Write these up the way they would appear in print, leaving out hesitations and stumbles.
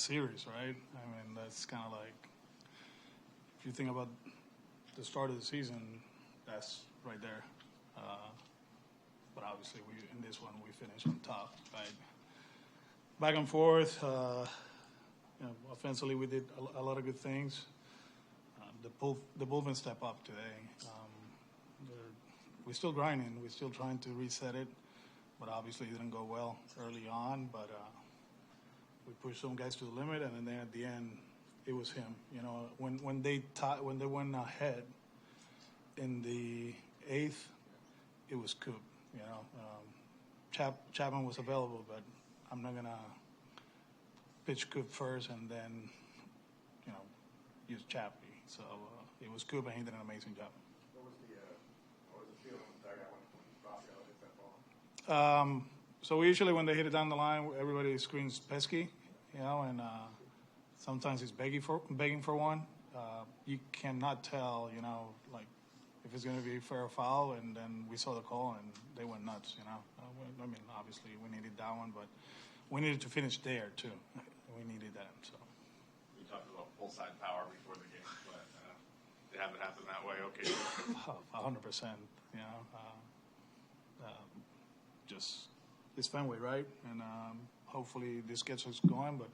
series, right? I mean, that's kind of like, if you think about the start of the season, that's right there. But obviously, in this one, we finished on top, right? Back and forth. Offensively, we did a lot of good things. The bullpen step up today. We're still grinding. We're still trying to reset it, but obviously it didn't go well early on. But we pushed some guys to the limit, and then at the end, it was him. When they went ahead in the eighth, it was Coop. Chapman was available, but I'm not gonna pitch Coop first and then use Chappie. So it was Coop, and he did an amazing job. What was the feeling in the dugout when Rafaela hit that ball? So usually when they hit it down the line, everybody screams pesky, and sometimes it's begging for one. You cannot tell, like if it's going to be fair or foul, and then we saw the call and they went nuts. I mean, obviously we needed that one, but we needed to finish there too. We needed that. So. You talked about full side power before the game, but they haven't happened that way. Okay. 100%. Just it's Fenway, right? And hopefully this gets us going. But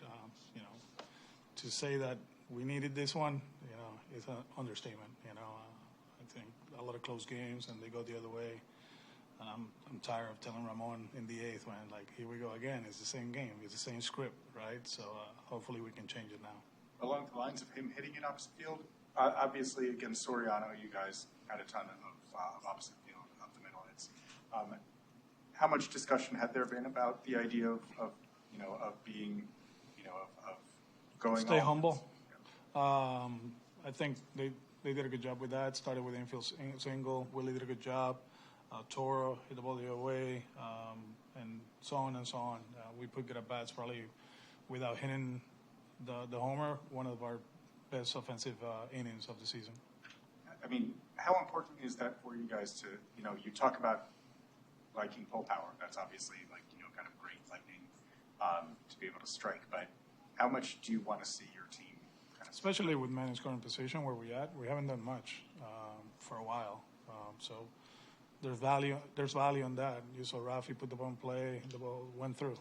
to say that we needed this one, is an understatement. I think a lot of close games and they go the other way. I'm tired of telling Ramon in the eighth when, like, here we go again. It's the same game. It's the same script, right? So hopefully we can change it now. Along the lines of him hitting it opposite field, obviously against Soriano, you guys had a ton of opposite field up the middle. It's how much discussion had there been about the idea of being, of going stay humble. I think they did a good job with that. Started with infield single. Willie did a good job. Cora hit the ball the other way, and so on and so on. We put good at bats, probably without hitting the homer, one of our best offensive innings of the season. I mean, how important is that for you guys to, you talk about liking pull power. That's obviously kind of great lightning to be able to strike. But how much do you want to see your team kind of? Especially with Manny's current position where we're at, we haven't done much for a while. So there's value in that. You saw Rafi put the ball in play, the ball went through.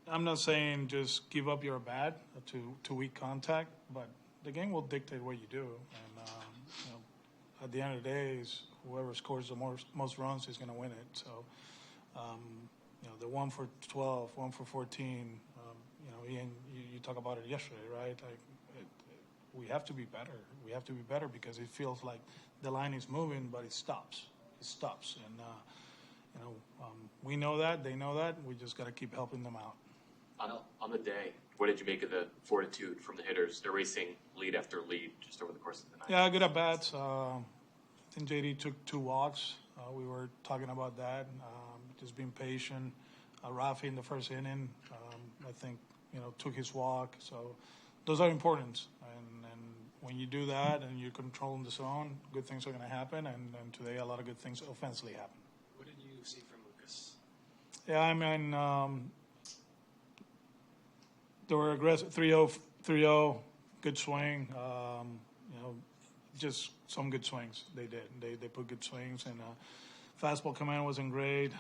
I'm not saying just give up your bat to weak contact, but the game will dictate what you do. And at the end of the day, is whoever scores the most runs is going to win it. So the 1 for 12, 1 for 14. Ian, you talk about it yesterday, right? We have to be better. We have to be better because it feels like the line is moving, but it stops. It stops, and we know that. They know that. We just got to keep helping them out. On the day, what did you make of the fortitude from the hitters, erasing lead after lead just over the course of the night? Yeah, good at bats. I think JD took 2 walks. We were talking about that. Just being patient. Rafi in the first inning, I think, took his walk. So those are important. And when you do that and you're controlling the zone, good things are going to happen. And today, a lot of good things offensively happened. What did you see from Lucas? Yeah, I mean, they were aggressive. 3-0, good swing. Just some good swings. They did. They put good swings, and fastball command wasn't great.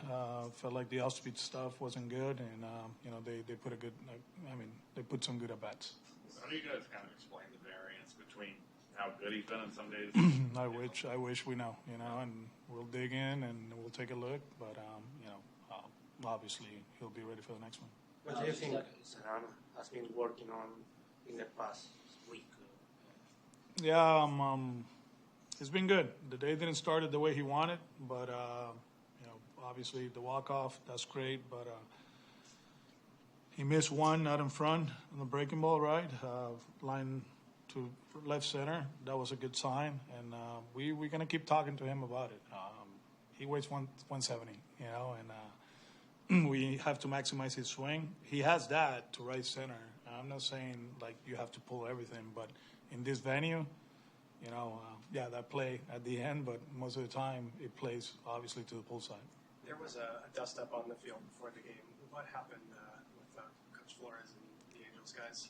Felt like the off-speed stuff wasn't good, and they put a good. They put some good at bats. So how do you guys kind of explain the variance between how good he's been in some days? I wish we know, and we'll dig in and we'll take a look. But obviously he'll be ready for the next one. What do you think Ceddanne has been working on in the past week? Yeah, it's been good. The day didn't start it the way he wanted, but obviously the walk-off, that's great. But he missed one out in front on the breaking ball, right? Line to left center. That was a good sign, and we're gonna keep talking to him about it. He weighs 170, and we have to maximize his swing. He has that to right center. I'm not saying like you have to pull everything, but in this venue, that play at the end, but most of the time it plays obviously to the pull side. There was a dust-up on the field before the game. What happened with Coach Flores and the Angels guys?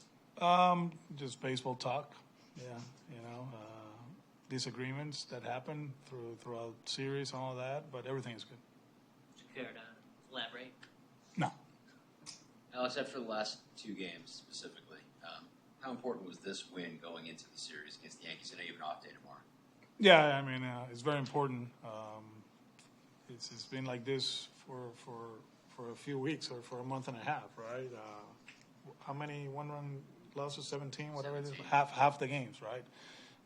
Just baseball talk. Yeah, disagreements that happen throughout series and all that, but everything is good. Would you care to elaborate? No. Alex, after the last two games specifically, how important was this win going into the series against the Yankees? I know you have an off day tomorrow. Yeah, I mean, it's very important. It's been like this for a few weeks or for a month and a half, right? How many one-run losses? 17, whatever 17. It is. Half the games, right?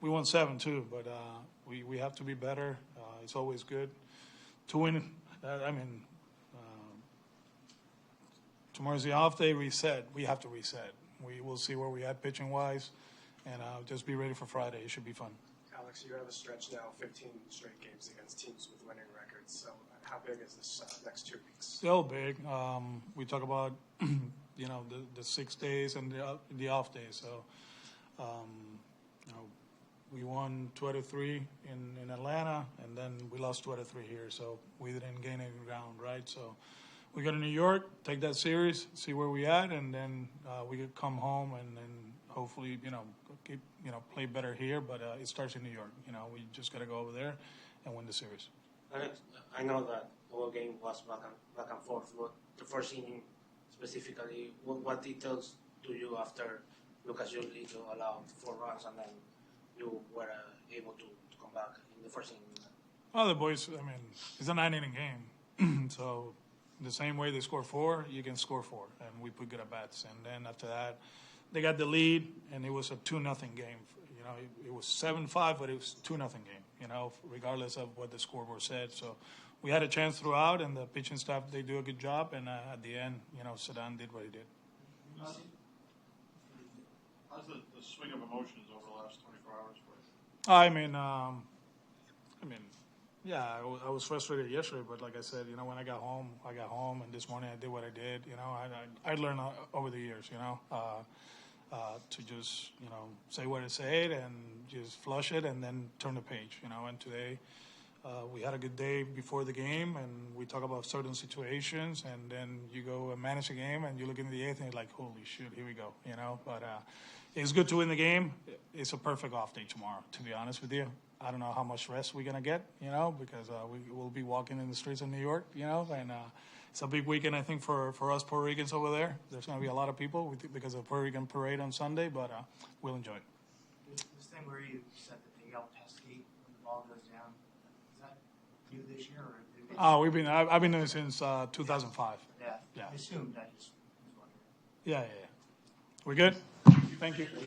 We won 7 too, but we have to be better. It's always good to win. Tomorrow's the off day. Reset. We have to reset. We will see where we at pitching wise, and just be ready for Friday. It should be fun. Alex, you have a stretch now, 15 straight games against teams with winning records. So how big is this next 2 weeks? Still big. We talk about the 6 days and the off days. So we won 2 out of 3 in Atlanta, and then we lost 2 out of 3 here. So we didn't gain any ground, right? So we go to New York, take that series, see where we at, and then we could come home and then hopefully play better here. But it starts in New York. We just got to go over there and win the series. I know that the whole game was back and forth. But the first inning specifically, what details do you after Lucas Giolito allowed 4 runs and then you were able to come back in the first inning? Well, the boys, it's a 9-inning game. So the same way they score 4, you can score 4. And we put good at bats. And then after that, they got the lead, and it was a 2-0 game. It was 7-5, but it was 2-0 game, regardless of what the scoreboard said. So we had a chance throughout, and the pitching staff, they do a good job. And at the end, Ceddanne did what he did. How's the swing of emotions over the last 24 hours for you? Yeah, I was frustrated yesterday, but like I said, when I got home, and this morning I did what I did. I learned over the years, to just, say what I said and just flush it and then turn the page, and today we had a good day before the game, and we talk about certain situations, and then you go and manage a game, and you look into the 8th, and you're like, holy shit, here we go, but it's good to win the game. It's a perfect off day tomorrow, to be honest with you. I don't know how much rest we're going to get, because we will be walking in the streets of New York, and it's a big weekend, I think, for us Puerto Ricans over there. There's going to be a lot of people because of the Puerto Rican parade on Sunday, but we'll enjoy it. This thing where you said that the yellow test gate when the ball goes down, is that new this year? Or I've been doing it since 2005. Yeah. I assumed. I just was wondering. Yeah. We're good? Thank you.